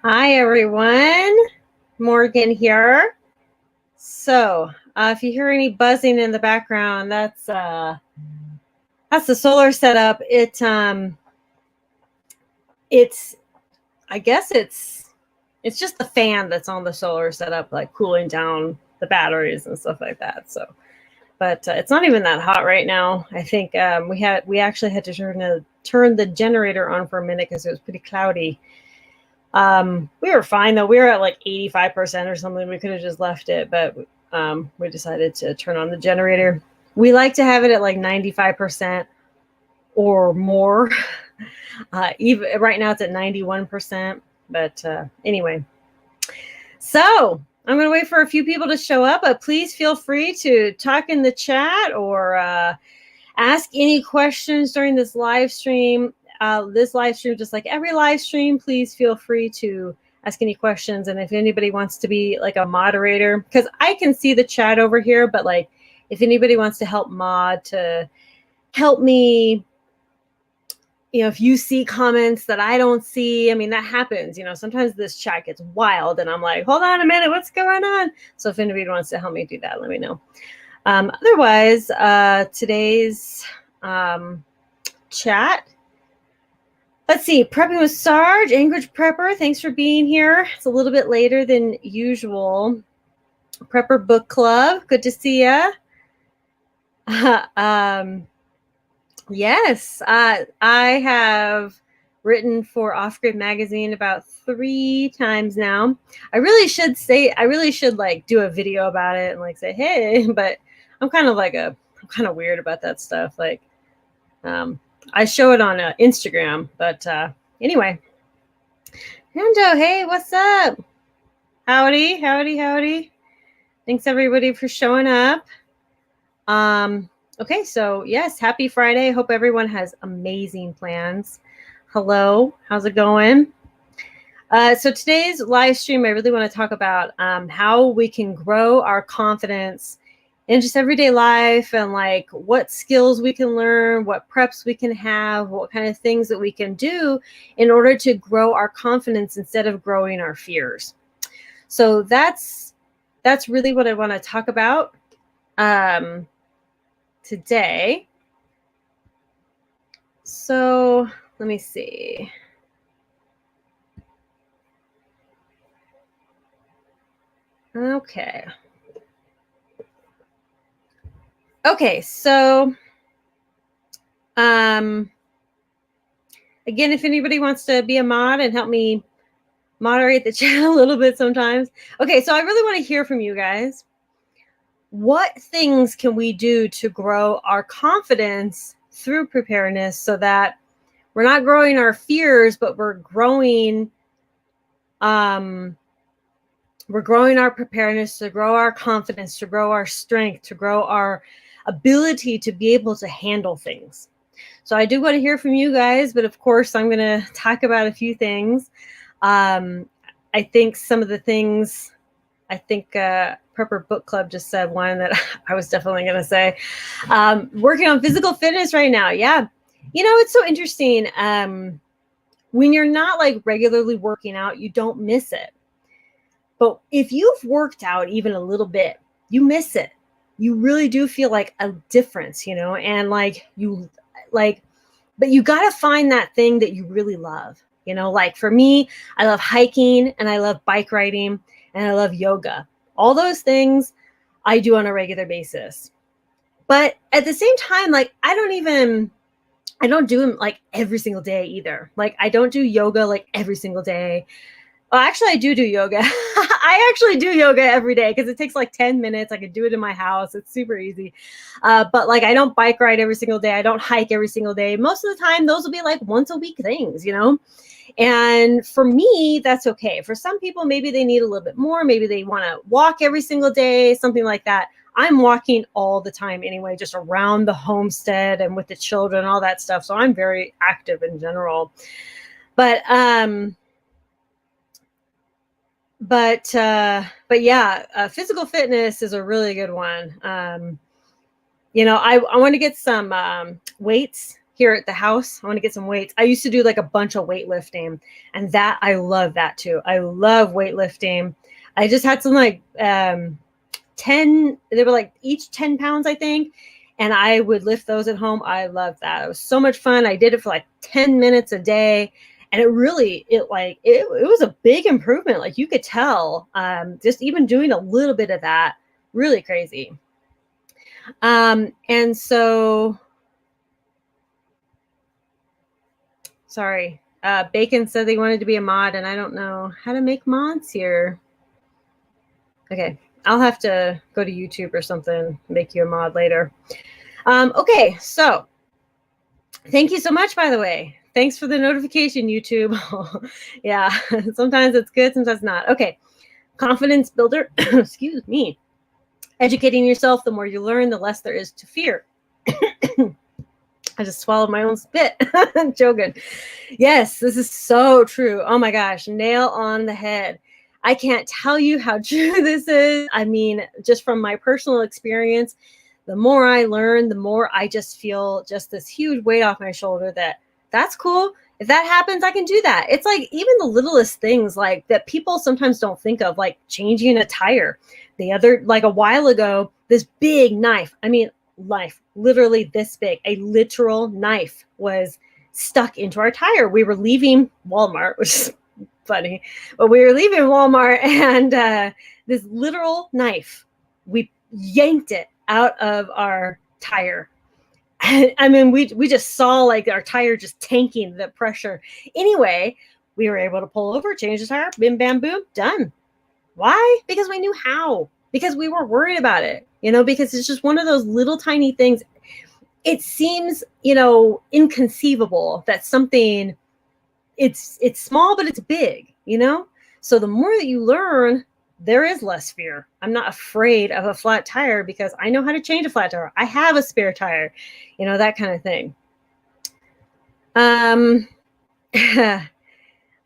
Hi, everyone. Morgan here. So, if you hear any buzzing in the background, that's the solar setup. It's I guess it's just the fan that's on the solar setup, like cooling down the batteries and stuff like that. So, but it's not even that hot right now. I think we actually had to turn the generator on for a minute because it was pretty cloudy. We were fine though. We were at like 85% or something. We could have just left it, but we decided to turn on the generator. We like to have it at like 95% or more. Even right now it's at 91%. But anyway, so I'm going to wait for a few people to show up, but please feel free to talk in the chat or ask any questions during this live stream. Just like every live stream, please feel free to ask any questions. And if anybody wants to be like a moderator, because I can see the chat over here, but like if anybody wants to help mod to help me, if you see comments that I don't see, I mean, that happens, sometimes this chat gets wild and I'm like, hold on a minute, what's going on? So if anybody wants to help me do that, let me know. Otherwise, today's chat. Let's see. Prepping with Sarge, Anchorage Prepper. Thanks for being here. It's a little bit later than usual. Prepper Book Club. Good to see you. Yes, I have written for Off Grid Magazine about 3 times now. I really should like do a video about it and like say, hey, but I'm kind of weird about that stuff. Like, I show it on Instagram, but anyway. Hendo, hey, what's up? Howdy. Thanks everybody for showing up. Okay, so yes, happy Friday. Hope everyone has amazing plans. Hello, how's it going? So today's live stream, I really want to talk about how we can grow our confidence in just everyday life and like what skills we can learn, what preps we can have, what kind of things that we can do in order to grow our confidence instead of growing our fears. So that's really what I want to talk about today. So let me see. Okay, so again, if anybody wants to be a mod and help me moderate the chat a little bit sometimes. Okay, so I really want to hear from you guys. What things can we do to grow our confidence through preparedness so that we're not growing our fears, but we're growing our preparedness, to grow our confidence, to grow our strength, to grow our ability to be able to handle things. So I do want to hear from you guys, but of course I'm going to talk about a few things. I think some of the things, Prepper Book Club just said one that I was definitely going to say. Working on physical fitness right now. Yeah. It's so interesting. When you're not like regularly working out, you don't miss it. But if you've worked out even a little bit, you miss it. You really do feel like a difference, and but you got to find that thing that you really love. Like for me, I love hiking and I love bike riding and I love yoga. All those things I do on a regular basis. But at the same time, like I don't do them like every single day either. Like I don't do yoga like every single day. Well, actually, I do yoga. I actually do yoga every day because it takes like 10 minutes. I could do it in my house. It's super easy. But like, I don't bike ride every single day. I don't hike every single day. Most of the time, those will be like once a week things, And for me, that's okay. For some people, maybe they need a little bit more. Maybe they want to walk every single day, something like that. I'm walking all the time anyway, just around the homestead and with the children, all that stuff. So I'm very active in general. But yeah, physical fitness is a really good one. I want to get some weights here at the house. I want to get some weights. I used to do like a bunch of weightlifting, and that I love that too. I love weightlifting. I just had some like 10, they were like each 10 pounds, I think. And I would lift those at home. I love that. It was so much fun. I did it for like 10 minutes a day. And it was a big improvement. Like you could tell, just even doing a little bit of that, really crazy. And so, sorry, Bacon said they wanted to be a mod, and I don't know how to make mods here. Okay, I'll have to go to YouTube or something, make you a mod later. Okay, so thank you so much, by the way. Thanks for the notification, YouTube. Yeah, sometimes it's good, sometimes not. Okay, confidence builder, excuse me. Educating yourself, the more you learn, the less there is to fear. I just swallowed my own spit. I'm joking. Yes, this is so true. Oh my gosh, nail on the head. I can't tell you how true this is. I mean, just from my personal experience, the more I learn, the more I just feel just this huge weight off my shoulder that's cool. If that happens, I can do that. It's like even the littlest things like that people sometimes don't think of, like changing a tire. Like a while ago, this big knife, literally this big, a literal knife was stuck into our tire. We were leaving Walmart, which is funny, but we were leaving Walmart, and this literal knife, we yanked it out of our tire. I mean, we just saw like our tire just tanking the pressure. Anyway, we were able to pull over, change the tire, bim, bam, boom, done. Why? Because we knew how. Because we were worried about it, because it's just one of those little tiny things. It seems, inconceivable that something, it's small, but it's big, So the more that you learn, there is less fear. I'm not afraid of a flat tire because I know how to change a flat tire. I have a spare tire, that kind of thing.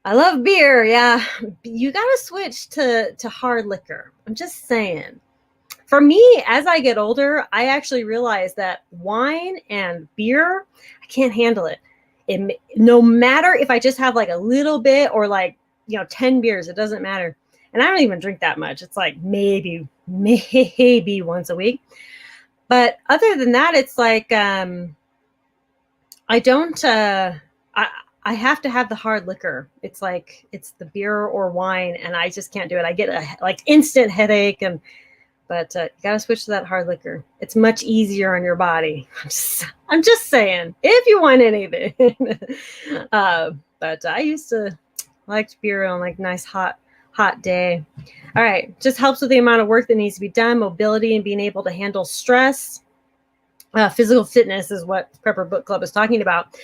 I love beer. Yeah. You got to switch to hard liquor. I'm just saying. For me, as I get older, I actually realize that wine and beer, I can't handle it. No matter if I just have like a little bit or like, 10 beers, it doesn't matter. And I don't even drink that much. It's like maybe once a week. But other than that, it's like I don't, I have to have the hard liquor. It's like, it's the beer or wine, and I just can't do it. I get a like instant headache, but you got to switch to that hard liquor. It's much easier on your body. I'm just saying, if you want anything. But I used to like beer on like nice hot day. All right. Just helps with the amount of work that needs to be done, mobility, and being able to handle stress. Physical fitness is what Prepper Book Club is talking about.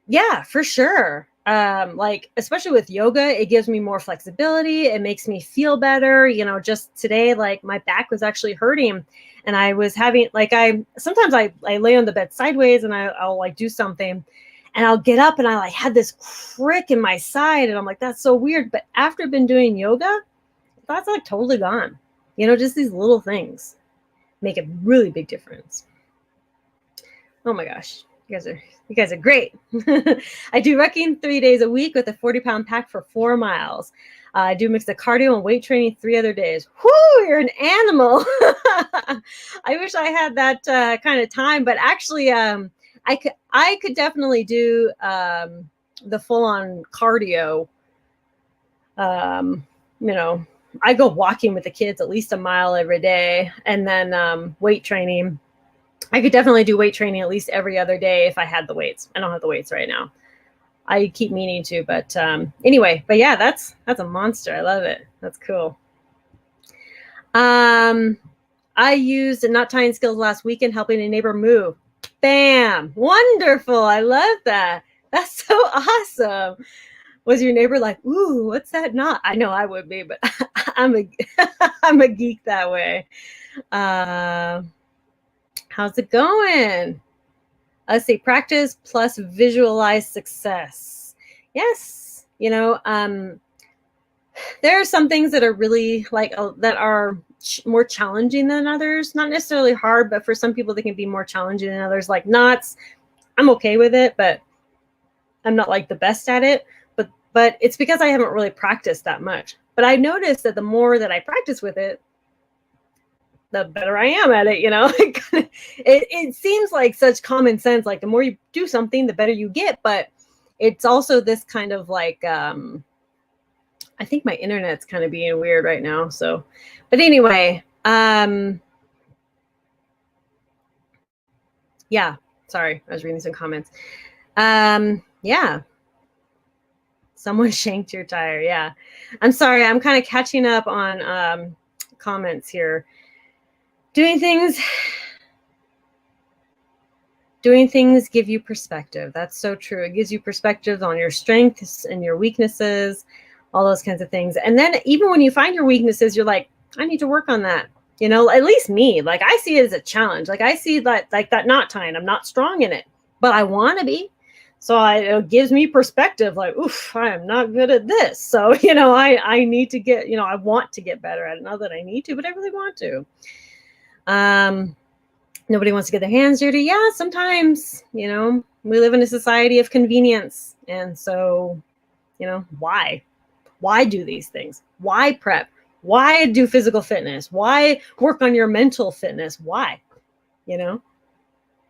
Yeah, for sure. Like, especially with yoga, it gives me more flexibility. It makes me feel better. Just today, like my back was actually hurting, and I was having like, sometimes I lay on the bed sideways, and I'll like do something, and I'll get up, and I like had this crick in my side, and I'm like, that's so weird. But after I've been doing yoga, that's like totally gone. Just these little things make a really big difference. Oh my gosh. You guys are great. I do rucking 3 days a week with a 40-pound pack for 4 miles. I do mix the cardio and weight training 3 other days. Whoo, you're an animal. I wish I had that kind of time, but actually I could definitely do the full-on cardio. I go walking with the kids at least a mile every day, and then weight training. I could definitely do weight training at least every other day if I had the weights. I don't have the weights right now. I keep meaning to, but anyway, but yeah, that's a monster. I love it. That's cool. I used knot tying skills last weekend helping a neighbor move. Bam! Wonderful. I love that. That's so awesome. Was your neighbor like, ooh, what's that knot? I know I would be, but I'm a geek that way. How's it going? Let's see, practice plus visualize success. Yes. There are some things that are really like, that are more challenging than others. Not necessarily hard, but for some people they can be more challenging than others. Like knots, I'm okay with it, but I'm not like the best at it. But it's because I haven't really practiced that much. But I noticed that the more that I practice with it, the better I am at it, you know. It seems like such common sense, like the more you do something, the better you get. But it's also this kind of like, I think my internet's kind of being weird right now. So, but anyway, yeah, sorry, I was reading some comments. Yeah. Someone shanked your tire. Yeah. I'm sorry. I'm kind of catching up on comments here. Doing things give you perspective. That's so true. It gives you perspective on your strengths and your weaknesses, all those kinds of things. And then even when you find your weaknesses, you're like, I need to work on that. You know, at least me, like I see it as a challenge. Like I see that, like that knot tying, I'm not strong in it, but I want to be. So it gives me perspective, like, oof, I am not good at this. So, you know, I need to get, you know, I want to get better at it. Not that I need to, but I really want to. Nobody wants to get their hands dirty. Yeah, sometimes, you know, we live in a society of convenience. And so, you know, why do these things? Why prep? Why do physical fitness? Why work on your mental fitness? Why? You know,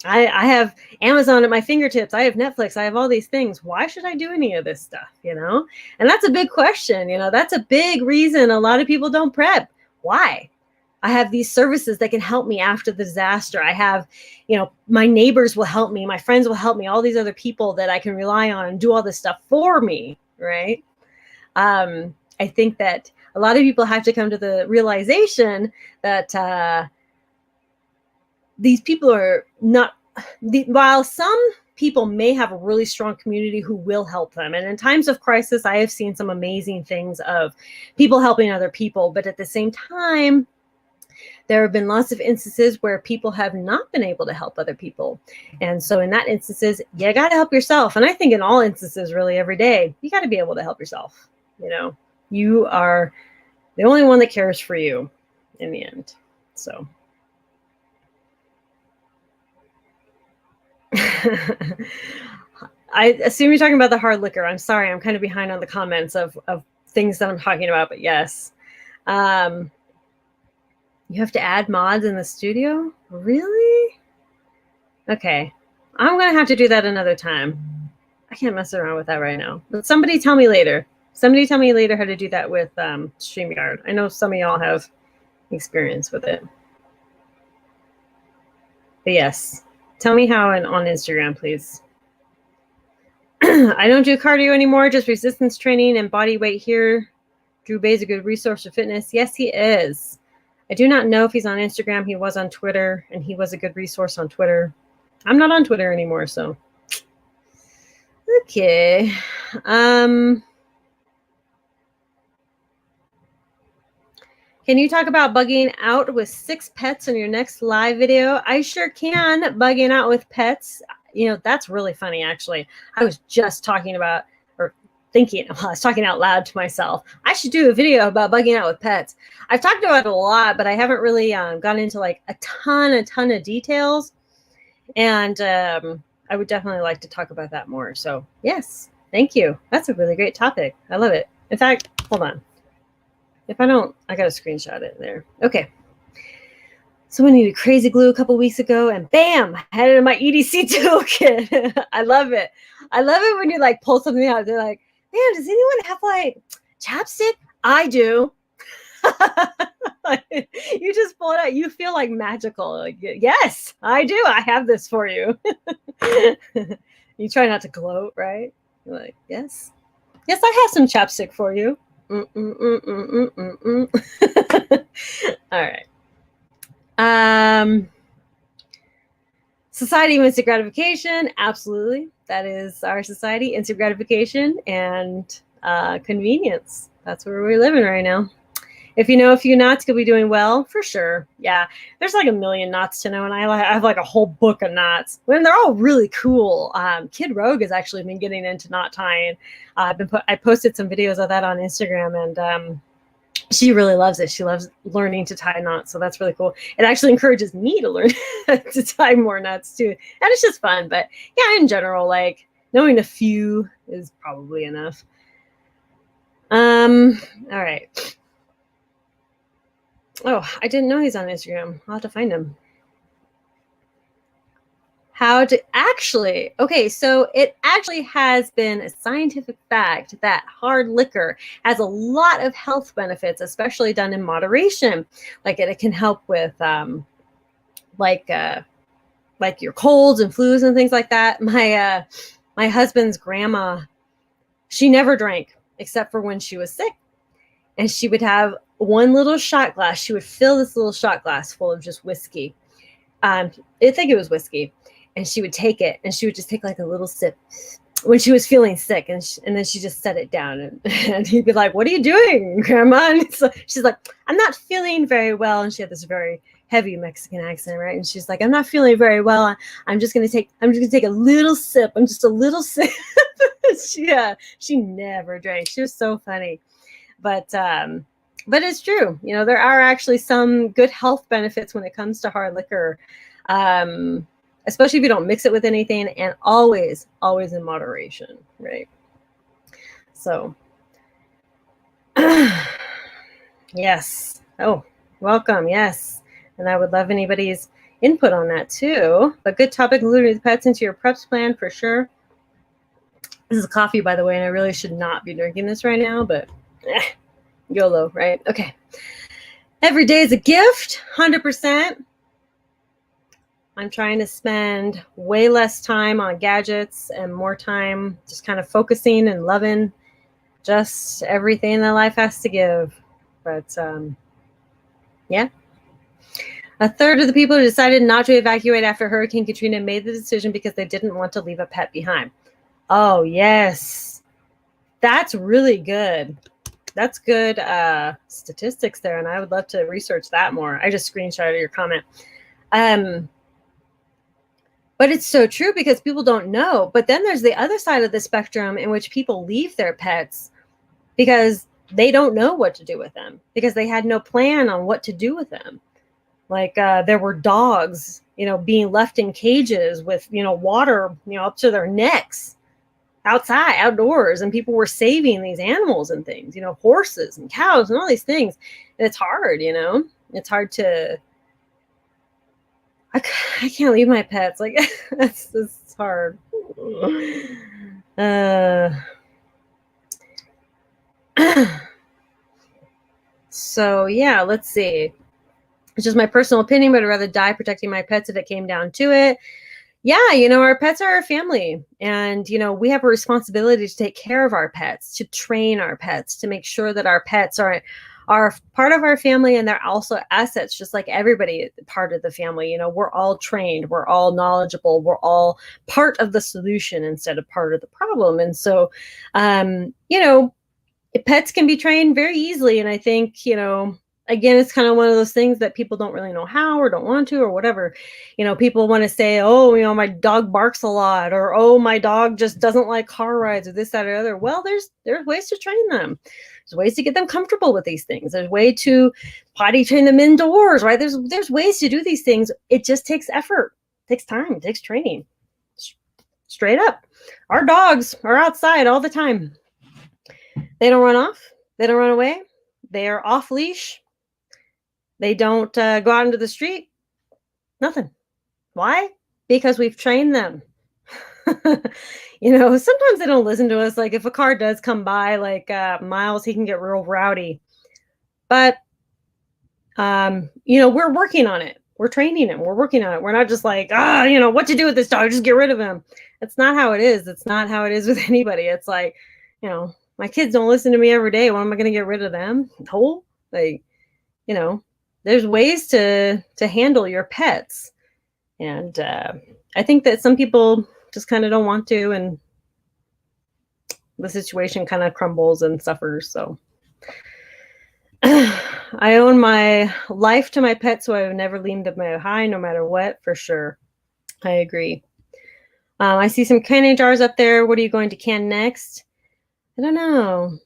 I have Amazon at my fingertips. I have Netflix. I have all these things. Why should I do any of this stuff? You know, and that's a big question. You know, that's a big reason a lot of people don't prep. Why? I have these services that can help me after the disaster. I have, you know, my neighbors will help me. My friends will help me. All these other people that I can rely on and do all this stuff for me. Right. I think that a lot of people have to come to the realization that these people are not, while some people may have a really strong community who will help them. And in times of crisis, I have seen some amazing things of people helping other people. But at the same time, there have been lots of instances where people have not been able to help other people. And so in that instances, you got to help yourself. And I think in all instances, really every day, you got to be able to help yourself. You know, you are the only one that cares for you in the end. So. I assume you're talking about the hard liquor. I'm sorry. I'm kind of behind on the comments of things that I'm talking about, but yes. You have to add mods in the studio? Really? Okay. I'm going to have to do that another time. I can't mess around with that right now. But somebody tell me later. Somebody tell me later how to do that with StreamYard. I know some of y'all have experience with it. But yes. Tell me how on Instagram, please. I don't do cardio anymore, just resistance training and body weight here. Drew Bay's a good resource for fitness. Yes, he is. I do not know if he's on Instagram. He was on Twitter, and he was a good resource on Twitter. I'm not on Twitter anymore, so. Okay. Can you talk about bugging out with 6 pets in your next live video? I sure can. Bugging out with pets. You know, that's really funny, actually. I was just talking about, or thinking, I was talking out loud to myself. I should do a video about bugging out with pets. I've talked about it a lot, but I haven't really gone into like a ton of details. And I would definitely like to talk about that more. So yes, thank you. That's a really great topic. I love it. In fact, hold on. If I don't, I got to screenshot it there. Okay. Someone needed crazy glue a couple weeks ago and bam, I had it in my EDC toolkit. I love it. I love it when you like pull something out. They're like, man, does anyone have like chapstick? I do. You just pull it out. You feel like magical. Like, yes, I do. I have this for you. You try not to gloat, right? You're like, yes. Yes, I have some chapstick for you. All right. Society of instant gratification. Absolutely. That is our society. Instant gratification and convenience. That's where we're living right now. If you know a few knots, you'll be doing well, for sure. Yeah, there's like a million knots to know, and I have like a whole book of knots. When they're all really cool. Kid Rogue has actually been getting into knot tying. I posted some videos of that on Instagram, and She really loves it. She loves learning to tie knots. So that's really cool. It actually encourages me to learn to tie more knots too. And it's just fun. But yeah, in general, like knowing a few is probably enough. All right. Oh, I didn't know he's on Instagram. I'll have to find him. How to actually, okay, so it actually has been a scientific fact that hard liquor has a lot of health benefits, especially done in moderation. Like it can help with like your colds and flus and things like that. My husband's grandma, she never drank except for when she was sick. And she would have one little shot glass. She would fill this little shot glass full of just whiskey. I think it was whiskey. And she would take it and she would just take like a little sip when she was feeling sick. And then she just set it down. And he'd be like, "What are you doing, Grandma?" And so she's like, "I'm not feeling very well." And she had this very heavy Mexican accent, right? And she's like, "I'm not feeling very well. I'm just gonna take a little sip. I'm just a little sip." She never drank. She was so funny. But it's true. You know, there are actually some good health benefits when it comes to hard liquor. Especially if you don't mix it with anything, and always in moderation, right? So, yes. Oh, welcome. Yes. And I would love anybody's input on that too. But good topic, including the pets into your preps plan for sure. This is coffee, by the way, and I really should not be drinking this right now, but YOLO, right? Okay. Every day is a gift, 100%. I'm trying to spend way less time on gadgets and more time just kind of focusing and loving just everything that life has to give. But yeah. A third of the people who decided not to evacuate after Hurricane Katrina made the decision because they didn't want to leave a pet behind. Oh, yes. That's really good. That's good statistics there, and I would love to research that more. I just screenshotted your comment. But it's so true because people don't know. But then there's the other side of the spectrum in which people leave their pets because they don't know what to do with them, because they had no plan on what to do with them. Like there were dogs, being left in cages with, water, up to their necks outside, outdoors, and people were saving these animals and things, horses and cows and all these things. And it's hard, it's hard to, I can't leave my pets. Like that's hard. So yeah, let's see. It's just my personal opinion, but I'd rather die protecting my pets if it came down to it. Yeah, our pets are our family, and we have a responsibility to take care of our pets, to train our pets, to make sure that our pets are part of our family, and they're also assets, just like everybody part of the family. We're all trained, we're all knowledgeable, we're all part of the solution instead of part of the problem. And so, pets can be trained very easily, and I think again, it's kind of one of those things that people don't really know how or don't want to or whatever. People want to say, "Oh, my dog barks a lot," or, "Oh, my dog just doesn't like car rides," or this, that, or the other. Well, there's ways to train them. There's ways to get them comfortable with these things. There's way to potty train them indoors, right? There's ways to do these things. It just takes effort. It takes time. It takes training. Straight up. Our dogs are outside all the time. They don't run off. They don't run away. They are off leash. They don't go out into the street. Nothing. Why? Because we've trained them. Sometimes they don't listen to us. Like if a car does come by, like Miles, he can get real rowdy. But, we're working on it. We're training him. We're working on it. We're not just like, what to do with this dog? Just get rid of him. It's not how it is. It's not how it is with anybody. It's like, my kids don't listen to me every day. When am I going to get rid of them? No. Like, there's ways to handle your pets. And I think that some people just kind of don't want to, and the situation kind of crumbles and suffers. So I own my life to my pet, so I would never leave them behind, no matter what, for sure. I agree. I see some canning jars up there. What are you going to can next? I don't know.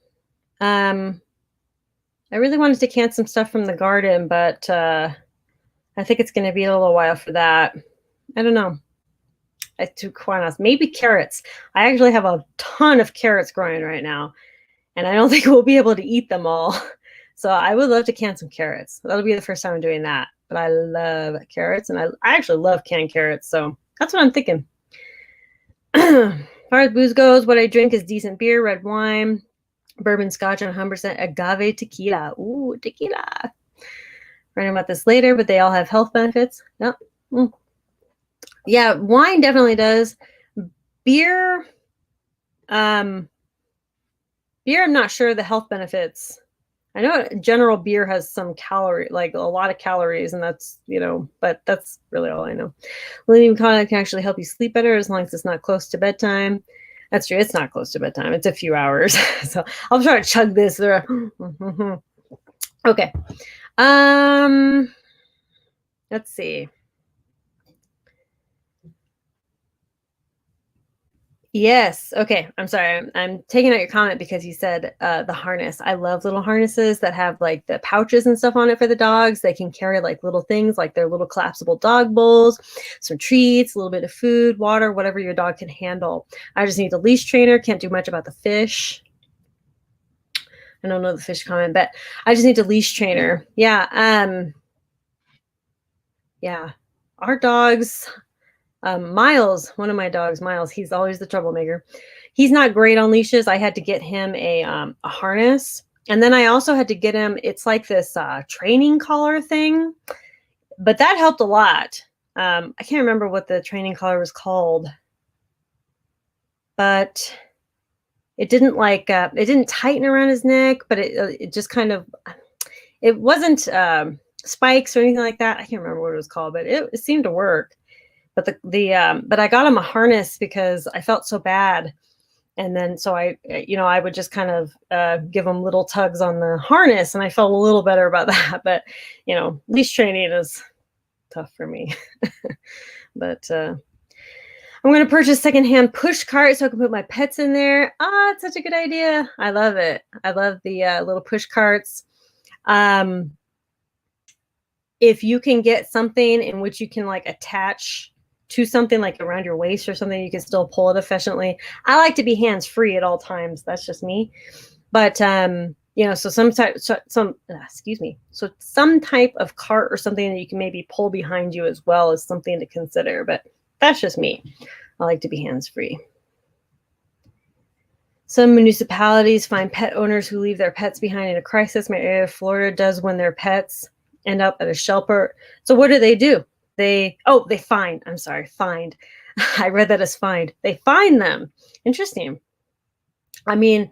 I really wanted to can some stuff from the garden, but I think it's going to be a little while for that. I don't know. To quite honest, maybe carrots. I actually have a ton of carrots growing right now, and I don't think we'll be able to eat them all. So I would love to can some carrots. That'll be the first time I'm doing that. But I love carrots, and I actually love canned carrots. So that's what I'm thinking. As far as booze goes, what I drink is decent beer, red wine, bourbon, scotch, and 100% agave tequila. Ooh, tequila. Writing about this later, but they all have health benefits. Yep. Yeah, wine definitely does. Beer, I'm not sure the health benefits. I know general beer has some like a lot of calories, and that's, but that's really all I know. Linear content can actually help you sleep better as long as it's not close to bedtime. That's true. It's not close to bedtime. It's a few hours. So I'll try to chug this. Okay. Let's see. Yes. Okay. I'm sorry. I'm taking out your comment because you said the harness. I love little harnesses that have like the pouches and stuff on it for the dogs. They can carry like little things like their little collapsible dog bowls, some treats, a little bit of food, water, whatever your dog can handle. I just need a leash trainer. Can't do much about the fish. I don't know the fish comment, but I just need a leash trainer. Yeah. Yeah. Our dogs. Miles, one of my dogs, Miles, he's always the troublemaker. He's not great on leashes. I had to get him a harness. And then I also had to get him, it's like this training collar thing, but that helped a lot. I can't remember what the training collar was called, but it didn't it didn't tighten around his neck, but it just kind of, it wasn't spikes or anything like that. I can't remember what it was called, but it seemed to work. But but I got him a harness because I felt so bad. And then, so I would just kind of give him little tugs on the harness, and I felt a little better about that. But, leash training is tough for me. But I'm going to purchase secondhand push cart so I can put my pets in there. It's such a good idea. I love it. I love the little push carts. If you can get something in which you can like attach to something like around your waist or something, you can still pull it efficiently. I like to be hands-free at all times. That's just me. But, so some type of cart or something that you can maybe pull behind you as well is something to consider, but that's just me. I like to be hands-free. Some municipalities find pet owners who leave their pets behind in a crisis. My area of Florida does when their pets end up at a shelter. So what do? They find. I'm sorry, find. I read that as find. They find them. Interesting. I mean,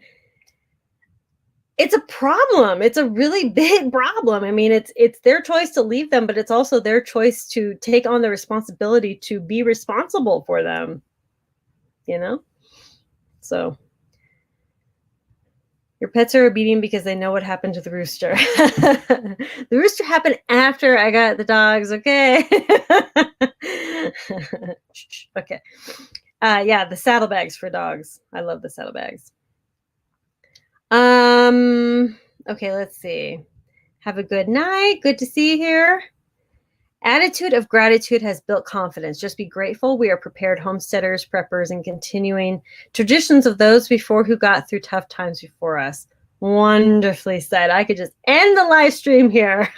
it's a problem. It's a really big problem. I mean, it's their choice to leave them, but it's also their choice to take on the responsibility to be responsible for them. So your pets are obedient because they know what happened to the rooster. The rooster happened after I got the dogs. Okay. Okay. Yeah, the saddlebags for dogs. I love the saddlebags. Okay, let's see. Have a good night. Good to see you here. Attitude of gratitude has built confidence. Just be grateful. We are prepared homesteaders, preppers, and continuing traditions of those before who got through tough times before us. Wonderfully said. I could just end the live stream here.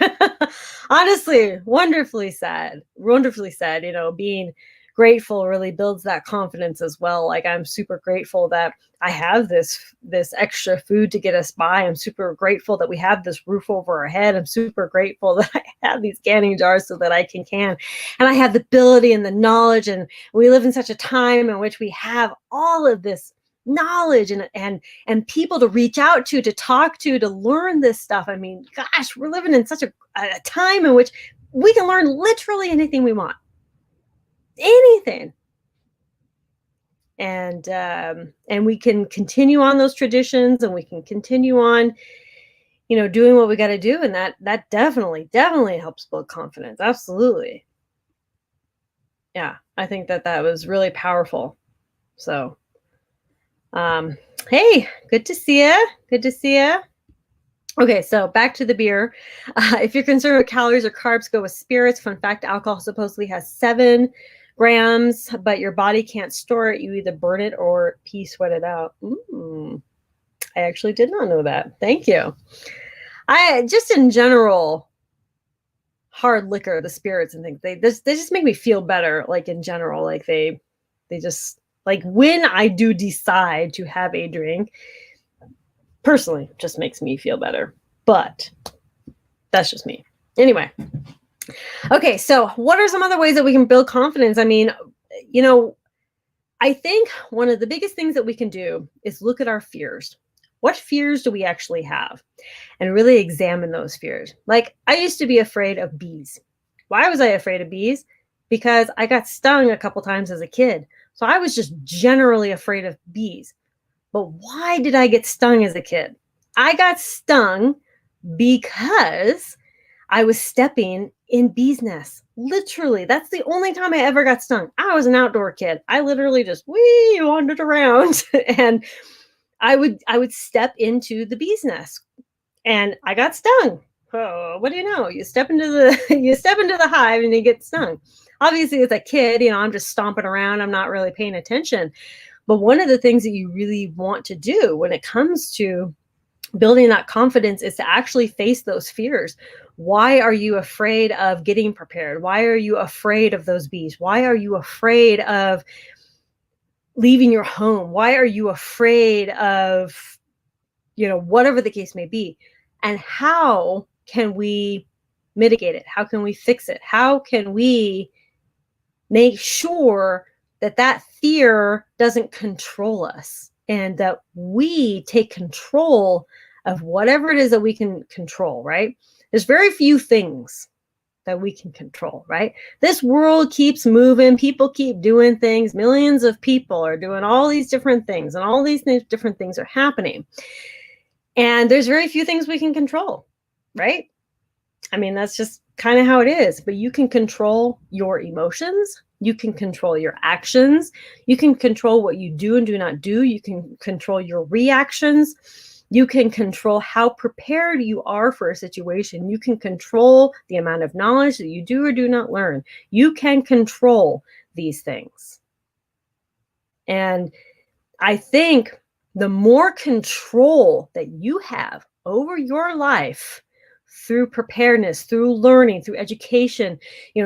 Honestly, wonderfully said. Wonderfully said. Being grateful really builds that confidence as well. Like, I'm super grateful that I have this extra food to get us by. I'm super grateful that we have this roof over our head. I'm super grateful that I have these canning jars so that I can. And I have the ability and the knowledge, and we live in such a time in which we have all of this knowledge and people to reach out to talk to learn this stuff. I mean, gosh, we're living in such a time in which we can learn literally anything we want. Anything. And we can continue on those traditions, and we can continue on, doing what we got to do. And that definitely helps build confidence. Absolutely. Yeah. I think that was really powerful. So, hey, good to see you. Good to see you. Okay, so back to the beer. If you're concerned with calories or carbs, go with spirits. Fun fact, alcohol supposedly has 7 grams, but your body can't store it. You either burn it or pee sweat it out. I actually did not know that. Thank you. I just in general, hard liquor, the spirits and things, they just make me feel better. Like in general, like they just, like when I do decide to have a drink, personally, just makes me feel better. But that's just me. Anyway. Okay, so what are some other ways that we can build confidence? I mean, I think one of the biggest things that we can do is look at our fears. What fears do we actually have? And really examine those fears. Like, I used to be afraid of bees. Why was I afraid of bees? Because I got stung a couple times as a kid. So I was just generally afraid of bees. But why did I get stung as a kid? I got stung because I was stepping in bees' nests. Literally, that's the only time I ever got stung. I was an outdoor kid. I literally just wandered around and I would step into the bees' nest and I got stung. Oh, what do you know? You step into the hive and you get stung. Obviously, as a kid, I'm just stomping around. I'm not really paying attention. But one of the things that you really want to do when it comes to building that confidence is to actually face those fears. Why are you afraid of getting prepared? Why are you afraid of those bees? Why are you afraid of leaving your home? Why are you afraid of, whatever the case may be? And how can we mitigate it? How can we fix it? How can we make sure that that fear doesn't control us and that we take control of whatever it is that we can control, right? There's very few things that we can control, right? This world keeps moving. People keep doing things. Millions of people are doing all these different things, and all these different things are happening. And there's very few things we can control, right? I mean, that's just kind of how it is. But you can control your emotions. You can control your actions. You can control what you do and do not do. You can control your reactions. You can control how prepared you are for a situation. You can control the amount of knowledge that you do or do not learn. You can control these things. And I think the more control that you have over your life through preparedness, through learning, through education,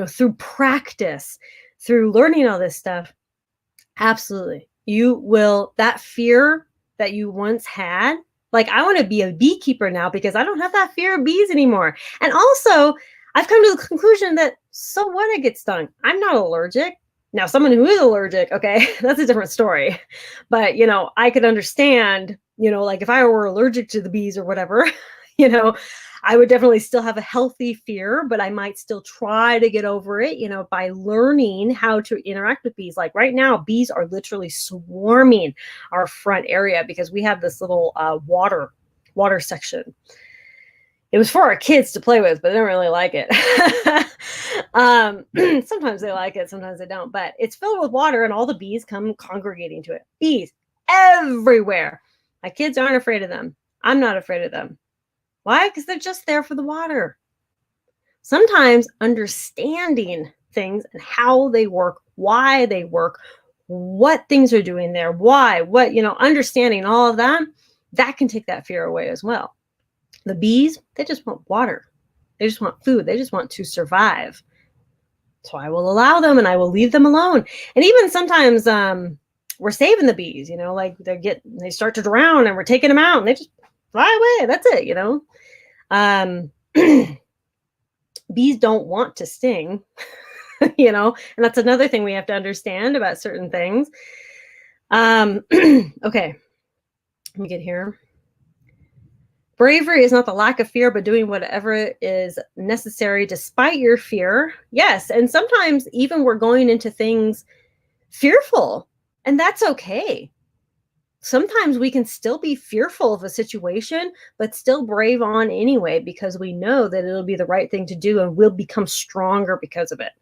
through practice, through learning all this stuff, absolutely. You will, that fear that you once had, like, I want to be a beekeeper now because I don't have that fear of bees anymore. And also, I've come to the conclusion that, so what, I get stung? I'm not allergic. Now, someone who is allergic, okay, that's a different story. But, I could understand, like if I were allergic to the bees or whatever, I would definitely still have a healthy fear, but I might still try to get over it, by learning how to interact with bees. Like right now, bees are literally swarming our front area because we have this little water section. It was for our kids to play with, but they don't really like it. Sometimes they like it, sometimes they don't. But it's filled with water, and all the bees come congregating to it. Bees everywhere. My kids aren't afraid of them. I'm not afraid of them. Why? Because they're just there for the water. Sometimes understanding things and how they work, why they work, what things are doing there, why, what, understanding all of that can take that fear away as well. The bees, they just want water. They just want food. They just want to survive. So I will allow them and I will leave them alone. And even sometimes we're saving the bees, like they start to drown and we're taking them out and they just fly away. That's it, Bees don't want to sting, and that's another thing we have to understand about certain things. Okay, let me get here. Bravery is not the lack of fear, but doing whatever is necessary despite your fear. Yes, and sometimes even we're going into things fearful, and that's okay. Sometimes we can still be fearful of a situation, but still brave on anyway, because we know that it'll be the right thing to do and we'll become stronger because of it.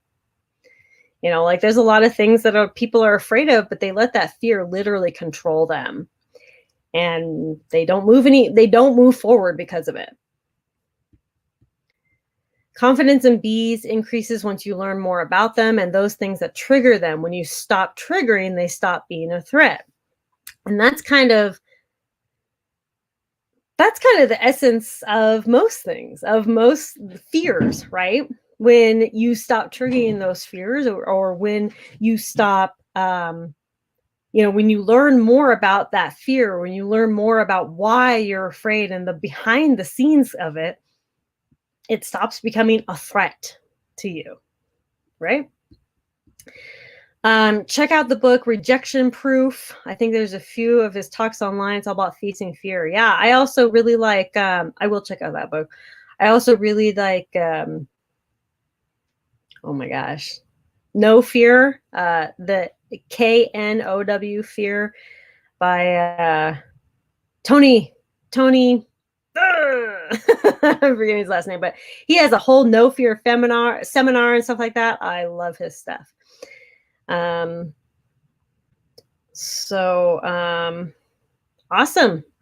Like there's a lot of things that people are afraid of, but they let that fear literally control them. and they don't move forward because of it. Confidence in bees increases once you learn more about them and those things that trigger them. When you stop triggering, they stop being a threat. And that's kind of the essence of most things, of most fears, right? When you stop triggering those fears, or when you stop, when you learn more about that fear, when you learn more about why you're afraid and the behind the scenes of it, it stops becoming a threat to you, right? Check out the book Rejection Proof. I think there's a few of his talks online. It's all about facing fear. Yeah, I also really like, I will check out that book. I also really like, oh my gosh, No Fear, the KNOW Fear by Tony. I'm forgetting his last name, but he has a whole No Fear seminar and stuff like that. I love his stuff. Awesome.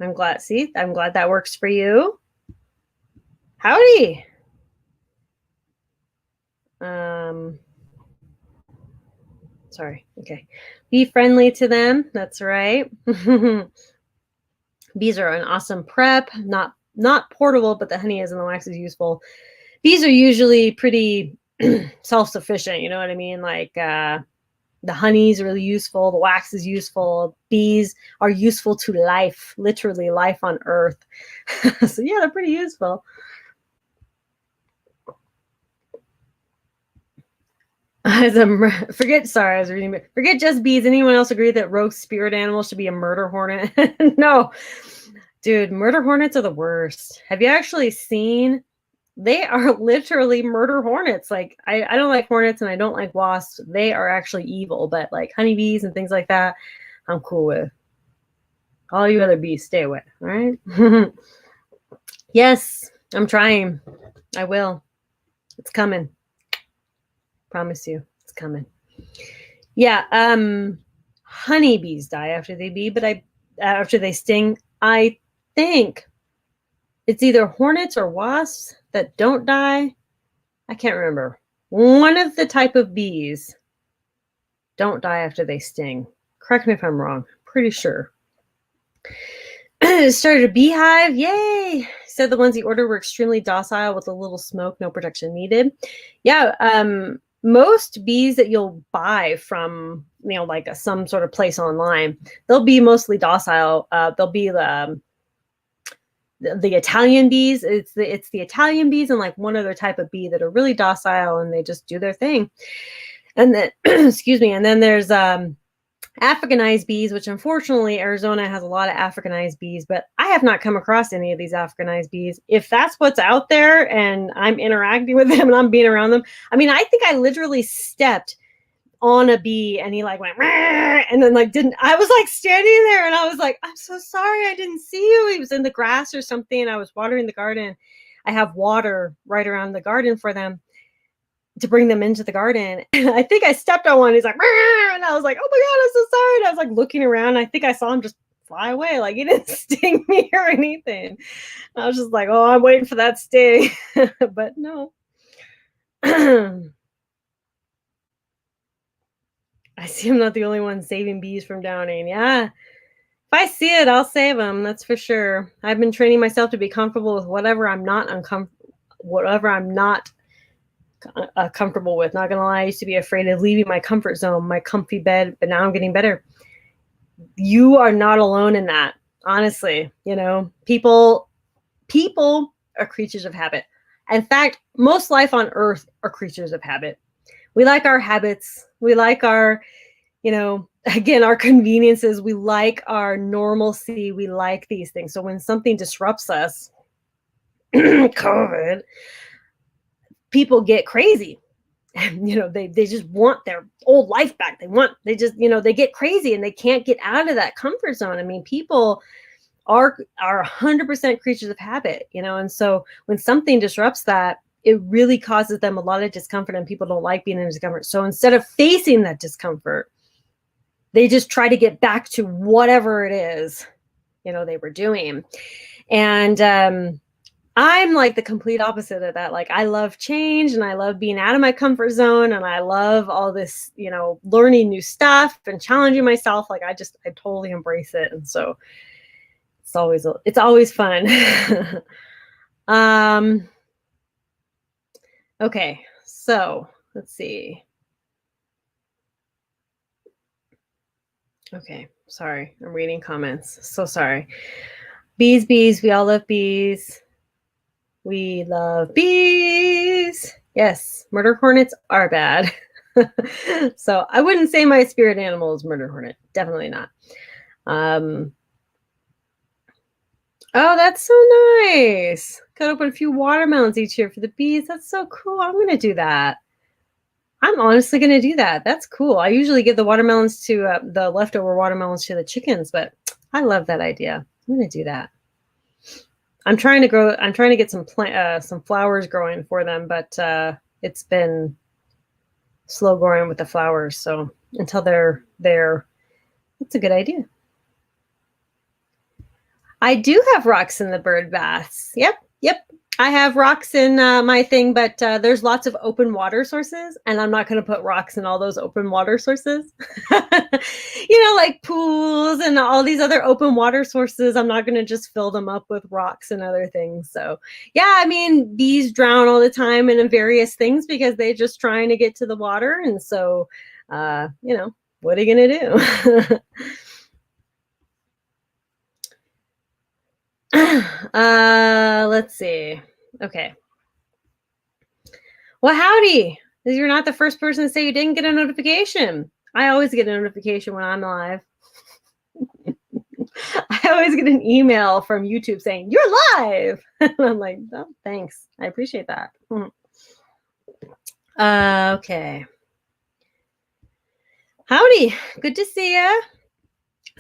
I'm glad that works for you. Howdy. Sorry. Okay. Be friendly to them. That's right. Bees are an awesome prep, not portable, but the honey is and the wax is useful. Bees are usually pretty self-sufficient, you know what I mean? Like the honey is really useful, the wax is useful, bees are useful to life, literally life on earth. So yeah, they're pretty useful. Forget just bees. Anyone else agree that rogue spirit animal should be a murder hornet? No, dude, murder hornets are the worst. Have you actually seen? They are literally murder hornets. Like I don't like hornets and I don't like wasps. They are actually evil, but like honeybees and things like that, I'm cool with. All you other bees, stay away. All right. Yes, I'm trying. I will. It's coming. Promise you, it's coming. Yeah, honeybees die after they sting. I think it's either hornets or wasps that don't die. I can't remember. One of the type of bees don't die after they sting. Correct me if I'm wrong. Pretty sure. Started a beehive. Yay! Said the ones he ordered were extremely docile with a little smoke, no protection needed. Yeah, most bees that you'll buy from, like some sort of place online, they'll be mostly docile. They'll be the Italian bees. It's the Italian bees and like one other type of bee that are really docile and they just do their thing. And then, excuse me. And then there's Africanized bees, which unfortunately Arizona has a lot of Africanized bees, but I have not come across any of these Africanized bees. If that's what's out there and I'm interacting with them and I'm being around them, I mean, I think I literally stepped on a bee and he like went, and then I was like standing there and I was like, I'm so sorry, I didn't see you. He was in the grass or something and I was watering the garden. I have water right around the garden for them to bring them into the garden. And I think I stepped on one. He's like, and I was like, oh my God, I'm so sorry. And I was like looking around. I think I saw him just fly away. Like he didn't sting me or anything. And I was just like, oh, I'm waiting for that sting. But no. I see I'm not the only one saving bees from drowning. Yeah. If I see it, I'll save them. That's for sure. I've been training myself to be comfortable with whatever I'm not comfortable with. Not gonna lie, I used to be afraid of leaving my comfort zone, my comfy bed, but now I'm getting better. You are not alone in that. Honestly, people are creatures of habit. In fact, most life on earth are creatures of habit. We like our habits. We like our, again, our conveniences. We like our normalcy. We like these things. So when something disrupts us, COVID, people get crazy. They just want their old life back. They get crazy and they can't get out of that comfort zone. I mean, people are 100% creatures of habit, and so when something disrupts that, it really causes them a lot of discomfort and people don't like being in discomfort. So instead of facing that discomfort, they just try to get back to whatever it is they were doing. And I'm like the complete opposite of that. Like, I love change and I love being out of my comfort zone, and I love all this, learning new stuff and challenging myself. Like, I totally embrace it. And so it's always fun. Okay, so let's see. Okay, sorry, I'm reading comments. So sorry. Bees, we all love bees. We love bees. Yes, murder hornets are bad. So I wouldn't say my spirit animal is murder hornet. Definitely not. Oh, that's so nice. Cut open a few watermelons each year for the bees. That's so cool. I'm going to do that. I'm honestly going to do that. That's cool. I usually give the watermelons to the leftover watermelons to the chickens, but I love that idea. I'm going to do that. I'm trying to get some flowers growing for them, but it's been slow growing with the flowers. So until they're there, it's a good idea. I do have rocks in the bird baths. Yep. I have rocks in my thing, but there's lots of open water sources, and I'm not going to put rocks in all those open water sources. Like pools and all these other open water sources. I'm not going to just fill them up with rocks and other things. So yeah, I mean, bees drown all the time in various things because they're just trying to get to the water. And so, what are you going to do? Let's see. Okay. Well, howdy. You're not the first person to say you didn't get a notification. I always get a notification when I'm live. I always get an email from YouTube saying, you're live. And I'm like, oh, thanks. I appreciate that. Okay. Howdy. Good to see you.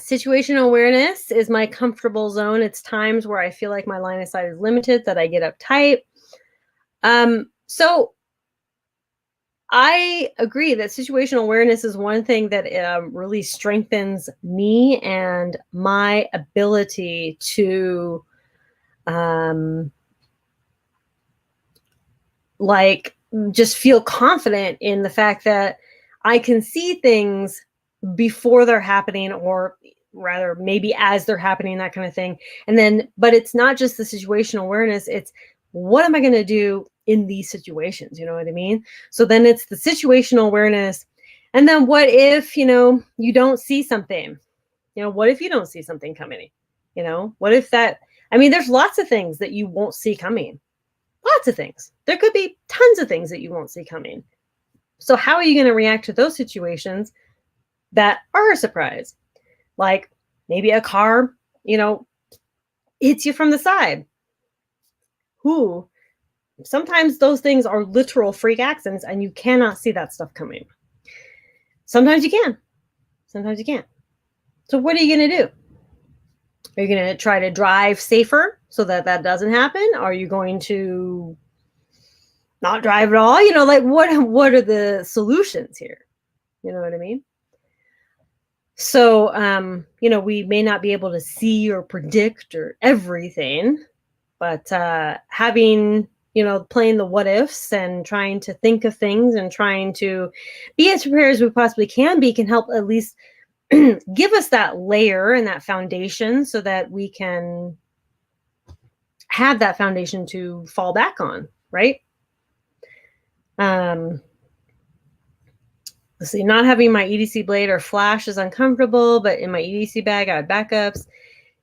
Situational awareness is my comfortable zone. It's times where I feel like my line of sight is limited that I get uptight. So I agree that situational awareness is one thing that really strengthens me and my ability to just feel confident in the fact that I can see things before they're happening, or rather maybe as they're happening, that kind of thing. And then, but it's not just the situational awareness, it's what am I going to do in these situations? You know what I mean? So then it's the situational awareness. And then what if, you don't see something? What if you don't see something coming? What if there's lots of things that you won't see coming. Lots of things. There could be tons of things that you won't see coming. So how are you going to react to those situations that are a surprise? Like maybe a car, hits you from the side. Sometimes those things are literal freak accidents and you cannot see that stuff coming. Sometimes you can. Sometimes you can't. So what are you going to do? Are you going to try to drive safer so that doesn't happen? Are you going to not drive at all? What are the solutions here? You know what I mean? So, we may not be able to see or predict or everything, but having, playing the what ifs and trying to think of things and trying to be as prepared as we possibly can be can help at least give us that layer and that foundation so that we can have that foundation to fall back on, right? Let's see, not having my EDC blade or flash is uncomfortable, but in my EDC bag, I have backups.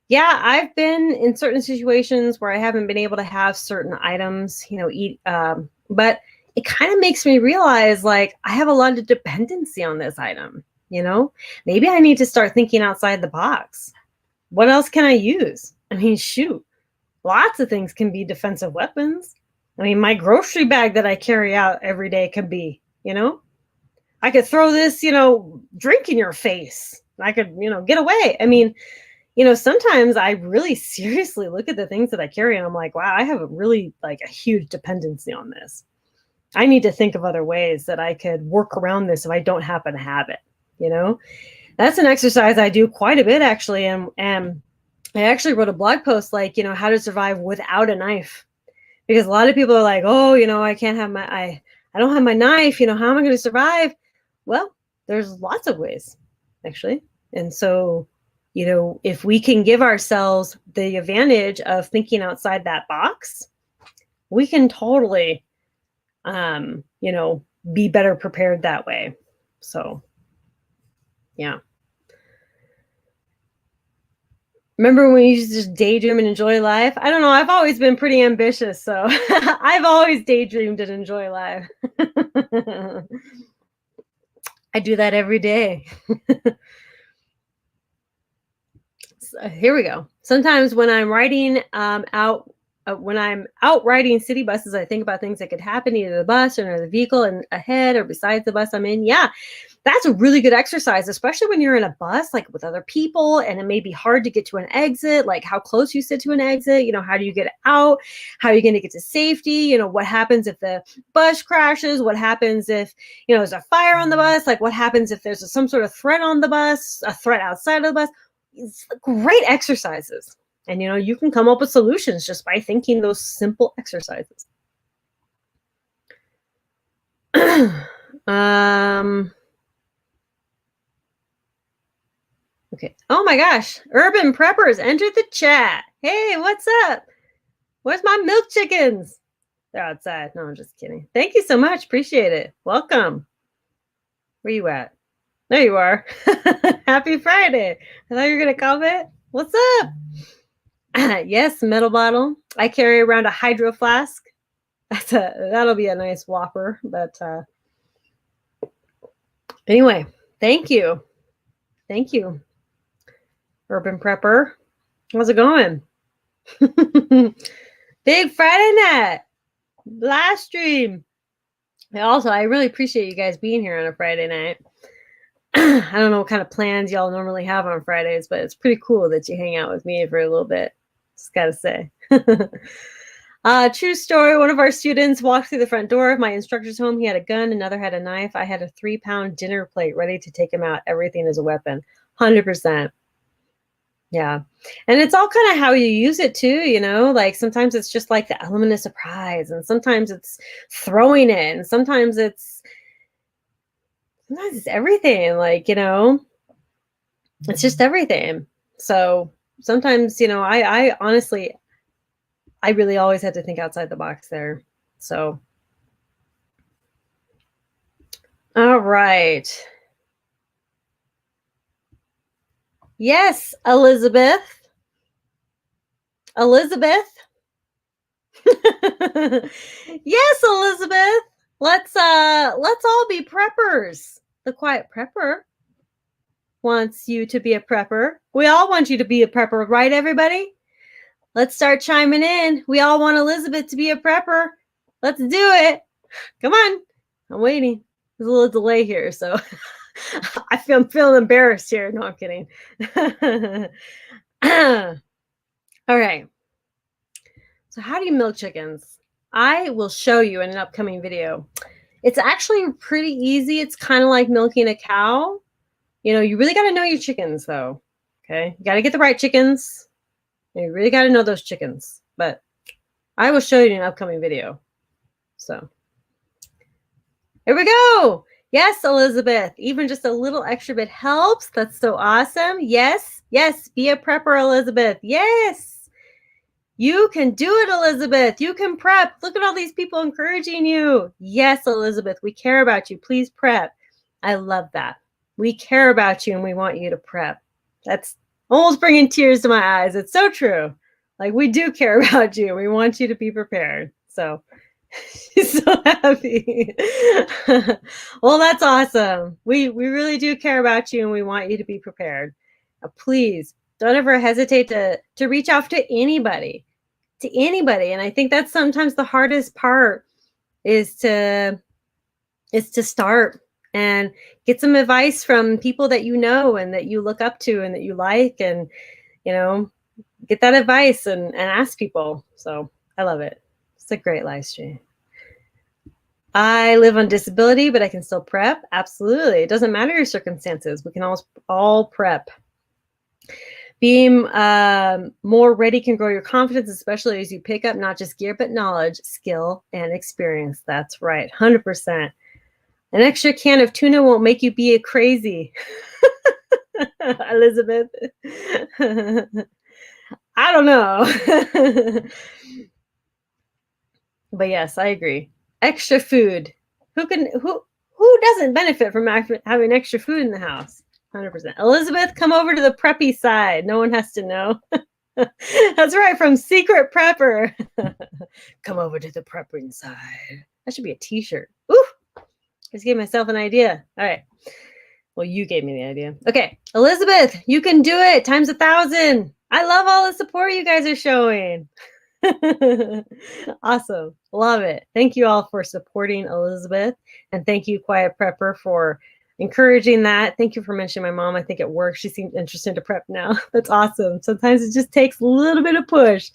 Yeah, I've been in certain situations where I haven't been able to have certain items, but it kind of makes me realize like I have a lot of dependency on this item. Maybe I need to start thinking outside the box. What else can I use? Shoot, lots of things can be defensive weapons. My grocery bag that I carry out every day can be, I could throw this, drink in your face. I could, get away. Sometimes I really seriously look at the things that I carry and I'm like, wow, I have a huge dependency on this. I need to think of other ways that I could work around this if I don't happen to have it. That's an exercise I do quite a bit actually. And I actually wrote a blog post like, how to survive without a knife. Because a lot of people are like, oh, I can't have I don't have my knife, how am I going to survive? Well, there's lots of ways, actually. And so, if we can give ourselves the advantage of thinking outside that box, we can totally, be better prepared that way. So, yeah. Remember when you used to just daydream and enjoy life? I don't know. I've always been pretty ambitious, so I've always daydreamed and enjoy life. I do that every day. So here we go. Sometimes when I'm riding when I'm out riding city buses, I think about things that could happen either the bus or the vehicle and ahead or besides the bus I'm in. Yeah, that's a really good exercise, especially when you're in a bus, like with other people, and it may be hard to get to an exit, like how close you sit to an exit, how do you get out? How are you going to get to safety? What happens if the bus crashes? What happens if, there's a fire on the bus? Like what happens if there's some sort of threat on the bus, a threat outside of the bus? It's great exercises. And, you can come up with solutions just by thinking those simple exercises. Okay. Oh my gosh. Urban Preppers entered the chat. Hey, what's up? Where's my milk chickens? They're outside. No, I'm just kidding. Thank you so much. Appreciate it. Welcome. Where you at? There you are. Happy Friday. I thought you were going to comment. What's up? Yes, metal bottle. I carry around a hydro flask. That'll be a nice whopper. But anyway, thank you. Thank you, Urban Prepper. How's it going? Big Friday night live stream. Also, I really appreciate you guys being here on a Friday night. I don't know what kind of plans y'all normally have on Fridays, but it's pretty cool that you hang out with me for a little bit. Just gotta say. True story. One of our students walked through the front door of my instructor's home. He had a gun. Another had a knife. I had a 3-pound dinner plate ready to take him out. Everything is a weapon. 100%. Yeah. And it's all kind of how you use it too, like sometimes it's just like the element of surprise, and sometimes it's throwing it, and sometimes it's everything, like, it's just everything. So sometimes, I honestly, I really always had to think outside the box there. So, all right. Yes, Elizabeth. Yes, Elizabeth. Let's all be preppers. The Quiet Prepper wants you to be a prepper. We all want you to be a prepper, right, everybody? Let's start chiming in. We all want Elizabeth to be a prepper. Let's do it. Come on. I'm waiting. There's a little delay here, so I'm feeling embarrassed here. No, I'm kidding. All right. So how do you milk chickens? I will show you in an upcoming video. It's actually pretty easy. It's kind of like milking a cow. You really got to know your chickens, though. Okay? You got to get the right chickens. You really got to know those chickens. But I will show you in an upcoming video. So here we go. Yes, Elizabeth. Even just a little extra bit helps. That's so awesome. Yes. Yes. Be a prepper, Elizabeth. Yes. You can do it, Elizabeth. You can prep. Look at all these people encouraging you. Yes, Elizabeth, we care about you. Please prep. I love that. We care about you and we want you to prep. That's almost bringing tears to my eyes. It's so true. Like, we do care about you. We want you to be prepared. So she's so happy. Well, that's awesome. We really do care about you and we want you to be prepared. Now, please don't ever hesitate to reach out to anybody. And I think that's sometimes the hardest part is to start and get some advice from people that you know and that you look up to and that you like, and get that advice and ask people. So I love it. It's a great live stream. I live on disability, but I can still prep. Absolutely. It doesn't matter your circumstances. We can all prep. Being more ready can grow your confidence, especially as you pick up not just gear, but knowledge, skill, and experience. That's right, 100%. An extra can of tuna won't make you be a crazy. Elizabeth. I don't know. But yes, I agree. Extra food. Who doesn't benefit from having extra food in the house? 100%. Elizabeth, come over to the preppy side. No one has to know. That's right, from Secret Prepper. Come over to the prepping side. That should be a t-shirt. Ooh, just gave myself an idea. All right. Well, you gave me the idea. Okay, Elizabeth, you can do it. Times 1,000. I love all the support you guys are showing. Awesome. Love it. Thank you all for supporting Elizabeth. And thank you, Quiet Prepper, for encouraging that. Thank you for mentioning my mom. I think it works. She seems interested to prep now. That's awesome. Sometimes it just takes a little bit of push.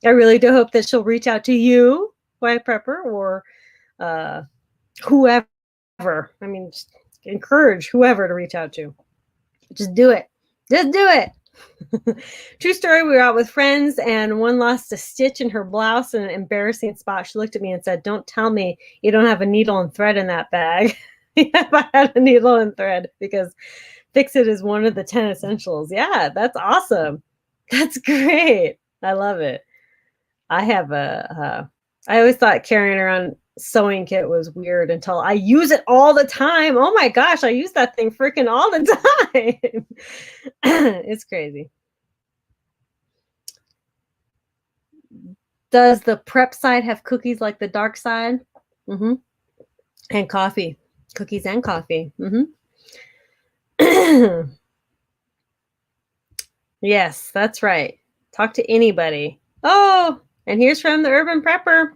I really do hope that she'll reach out to you, Quiet Prepper, or whoever. I mean, just encourage whoever to reach out to. Just do it. Just do it. True story. We were out with friends and one lost a stitch in her blouse in an embarrassing spot. She looked at me and said, "Don't tell me you don't have a needle and thread in that bag." If I had a needle and thread, because fix it is one of the 10 essentials. Yeah, that's awesome. That's great. I love it. I have I always thought carrying around sewing kit was weird until I use it all the time. Oh my gosh, I use that thing freaking all the time. It's crazy. Does the prep side have cookies like the dark side? Mm-hmm. And coffee. Cookies and coffee. Mm-hmm. Yes, that's right. Talk to anybody. Oh, and here's from the Urban Prepper.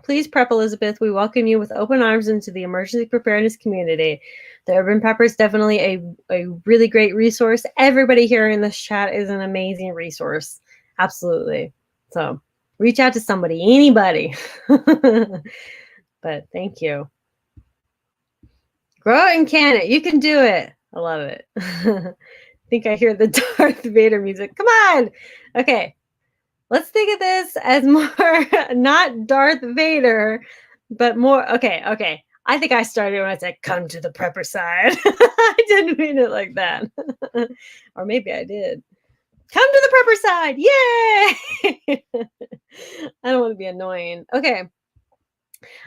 Please prep, Elizabeth. We welcome you with open arms into the emergency preparedness community. The Urban Prepper is definitely a really great resource. Everybody here in this chat is an amazing resource. Absolutely. So reach out to somebody, anybody. But thank you. Grow it and can it. You can do it. I love it. I think I hear the Darth Vader music. Come on. Okay. Let's think of this as more not Darth Vader, but more. Okay. I think I started when I said, "Come to the prepper side." I didn't mean it like that. Or maybe I did. Come to the prepper side. Yay! I don't want to be annoying. Okay.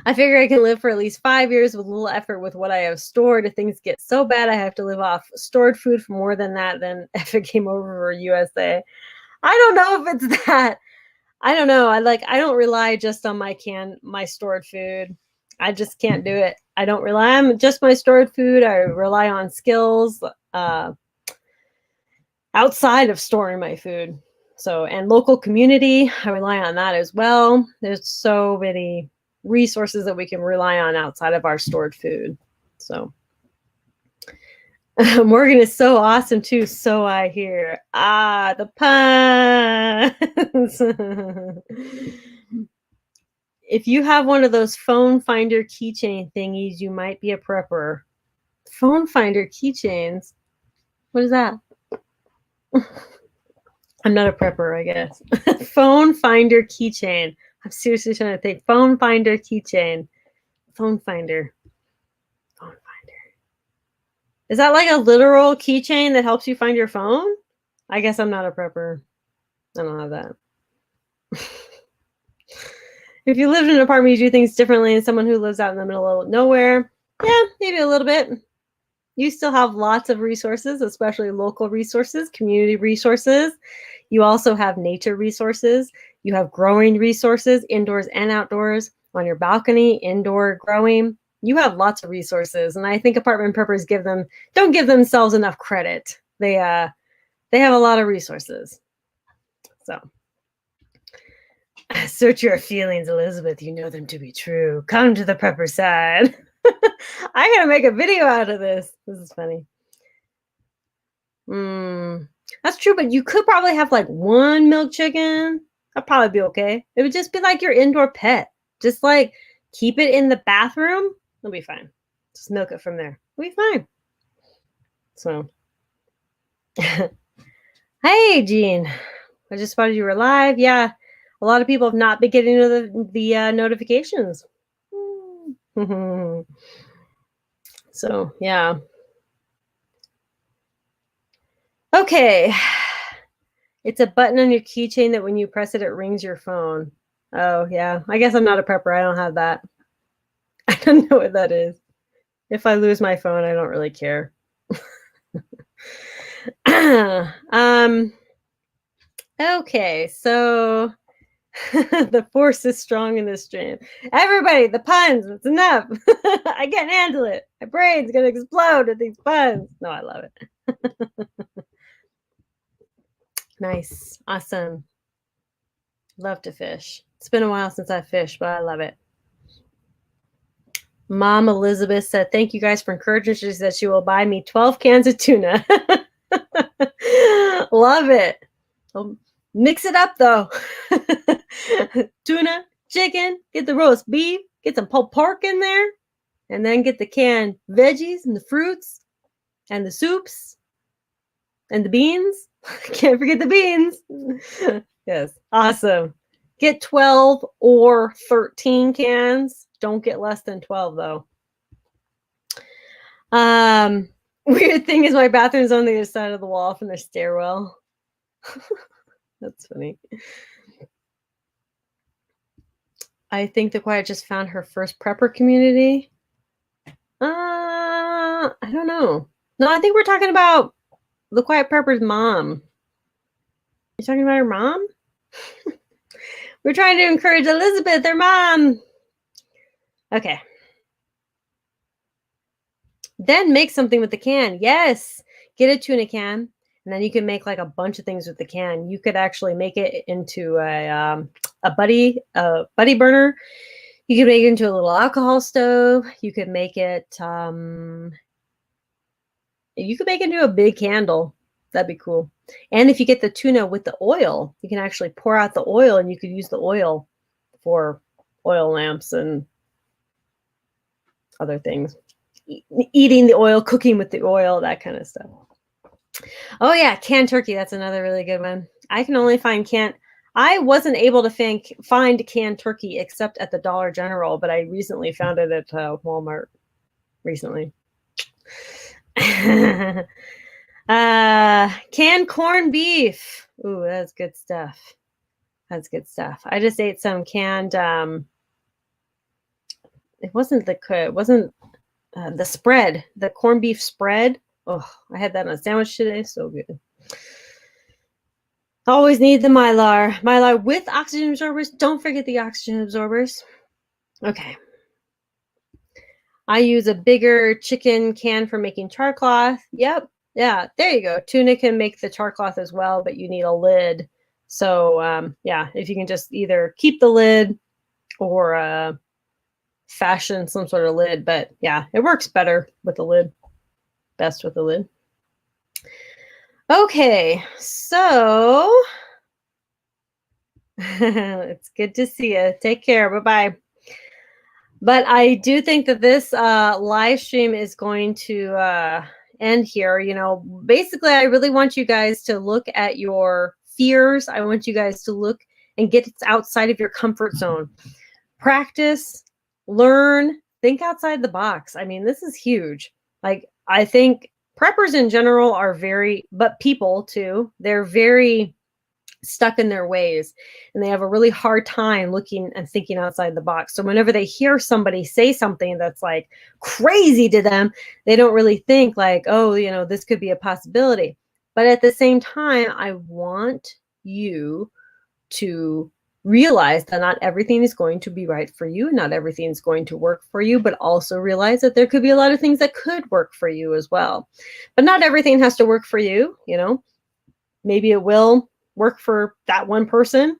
I figure I can live for at least 5 years with little effort with what I have stored. If things get so bad I have to live off stored food for more than that, then if it came over for USA. I don't know if it's that. I don't know. I don't rely just on my stored food. I just can't do it. I don't rely on just my stored food. I rely on skills outside of storing my food. So, and local community, I rely on that as well. There's so many resources that we can rely on outside of our stored food. So Morgan is so awesome too. So I hear. The puns. If you have one of those phone finder keychain thingies, you might be a prepper. Phone finder keychains? What is that? I'm not a prepper, I guess. Phone finder keychain. I'm seriously trying to think. Phone finder keychain. Phone finder. Phone finder. Is that like a literal keychain that helps you find your phone? I guess I'm not a prepper. I don't have that. If you lived in an apartment, you do things differently than someone who lives out in the middle of nowhere. Yeah, maybe a little bit. You still have lots of resources, especially local resources, community resources. You also have nature resources. You have growing resources, indoors and outdoors, on your balcony, indoor growing. You have lots of resources, and I think apartment preppers don't give themselves enough credit. They have a lot of resources. So search your feelings, Elizabeth. You know them to be true. Come to the prepper side. I gotta make a video out of this. This is funny. That's true, but you could probably have like one milk chicken. That'd probably be okay. It would just be like your indoor pet. Just like keep it in the bathroom. It'll be fine. Just milk it from there. It'll be fine. So Hey, Jean. I just spotted you were live. Yeah, a lot of people have not been getting the notifications. So, yeah. Okay. It's a button on your keychain that when you press it, it rings your phone. Oh, yeah. I guess I'm not a prepper. I don't have that. I don't know what that is. If I lose my phone, I don't really care. Okay, so the force is strong in this stream. Everybody, the puns, it's enough. I can't handle it. My brain's gonna explode with these puns. No, I love it. Nice. Awesome. Love to fish. It's been a while since I fished, but I love it. Mom Elizabeth said, thank you guys for encouraging. She said she will buy me 12 cans of tuna. Love it. Mix it up though. Tuna, chicken, get the roast beef, get some pulled pork in there, and then get the canned veggies and the fruits and the soups and the beans. Can't forget the beans. Yes, awesome. Get 12 or 13 cans. Don't get less than 12 though. Weird thing is my bathroom's on the other side of the wall from the stairwell. That's funny. I think the Quiet just found her first prepper community. I don't know. No, I think we're talking about the Quiet Prepper's mom. You're talking about her mom? We're trying to encourage Elizabeth, her mom. Okay. Then make something with the can. Yes. Get a tuna can. And then you can make like a bunch of things with the can. You could actually make it into a buddy burner. You could make it into a little alcohol stove. You could make it into a big candle. That'd be cool. And if you get the tuna with the oil, you can actually pour out the oil and you could use the oil for oil lamps and other things. Eating the oil, cooking with the oil, that kind of stuff. Oh yeah, canned turkey. That's another really good one. I can only find canned. I wasn't able to find canned turkey except at the Dollar General, but I recently found it at Walmart. Recently. Canned corned beef. Ooh, that's good stuff. That's good stuff. I just ate some canned. It wasn't the spread, the corned beef spread. Oh, I had that on a sandwich today. So good. Always need the Mylar. Mylar with oxygen absorbers. Don't forget the oxygen absorbers. Okay. I use a bigger chicken can for making char cloth. Yep. Yeah, there you go. Tuna can make the char cloth as well, but you need a lid. So yeah, if you can just either keep the lid or fashion some sort of lid. But yeah, it works better with the lid. Best with the lid. Okay, so it's good to see you. Take care. Bye-bye. But I do think that this live stream is going to end here. You know, basically, I really want you guys to look at your fears. I want you guys to look and get outside of your comfort zone. Practice, learn, think outside the box. I mean, this is huge. Like, I think preppers in general are but people too, they're very stuck in their ways and they have a really hard time looking and thinking outside the box. So whenever they hear somebody say something that's like crazy to them, they don't really think like, oh, you know, this could be a possibility. But at the same time, I want you to realize that not everything is going to be right for you. Not everything is going to work for you, but also realize that there could be a lot of things that could work for you as well. But not everything has to work for you, you know. Maybe it will work for that one person,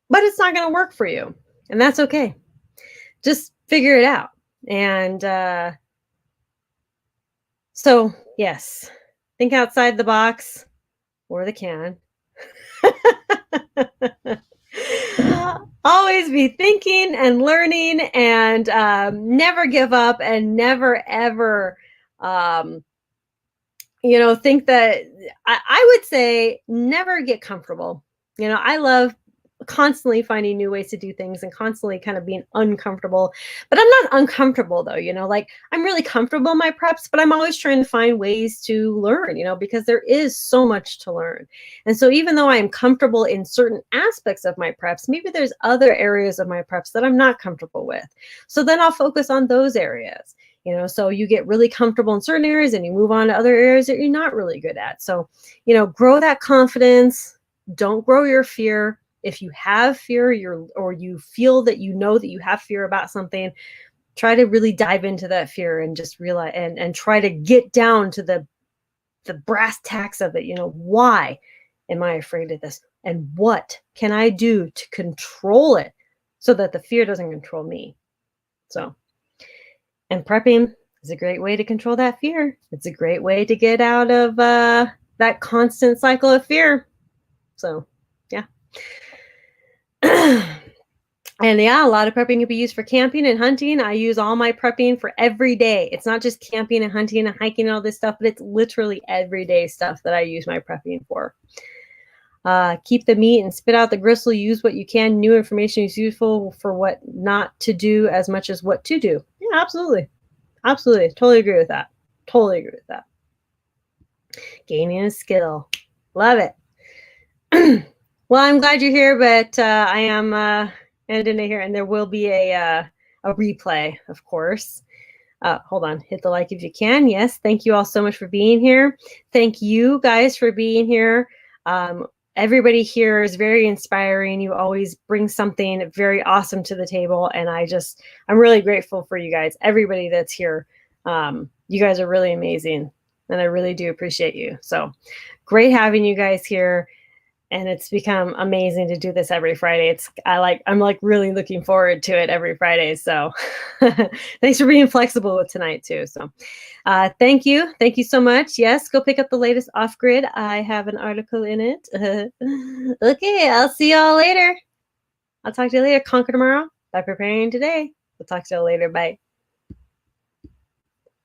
but it's not going to work for you. And that's okay. Just figure it out. And so, yes, think outside the box or the can. Always be thinking and learning and never give up and never, ever think that I would say never get comfortable. I love constantly finding new ways to do things and constantly kind of being uncomfortable. But I'm not uncomfortable though, like I'm really comfortable in my preps, but I'm always trying to find ways to learn, because there is so much to learn. And so even though I'm comfortable in certain aspects of my preps, maybe there's other areas of my preps that I'm not comfortable with. So then I'll focus on those areas. So you get really comfortable in certain areas and you move on to other areas that you're not really good at. So, grow that confidence. Don't grow your fear. If you have fear, or you feel that that you have fear about something, try to really dive into that fear and just realize and try to get down to the brass tacks of it. Why am I afraid of this? And what can I do to control it so that the fear doesn't control me? So, and prepping is a great way to control that fear. It's a great way to get out of that constant cycle of fear. So, yeah. And yeah, a lot of prepping can be used for camping and hunting. I use all my prepping for every day. It's not just camping and hunting and hiking and all this stuff, but it's literally everyday stuff that I use my prepping for. Keep the meat and spit out the gristle. Use what you can. New information is useful for what not to do as much as what to do. Yeah, absolutely. Absolutely. Totally agree with that. Totally agree with that. Gaining a skill. Love it. Well, I'm glad you're here, but I am ending it here, and there will be a replay, of course. Hold on. Hit the like if you can. Yes. Thank you all so much for being here. Thank you guys for being here. Everybody here is very inspiring. You always bring something very awesome to the table. And I'm really grateful for you guys. Everybody that's here. You guys are really amazing. And I really do appreciate you. So great having you guys here. And it's become amazing to do this every Friday. I'm really looking forward to it every Friday. So thanks for being flexible with tonight too. So thank you. Thank you so much. Yes, go pick up the latest Off Grid. I have an article in it. Okay, I'll see y'all later. I'll talk to you later. Conquer tomorrow by preparing today. We'll talk to you later. Bye.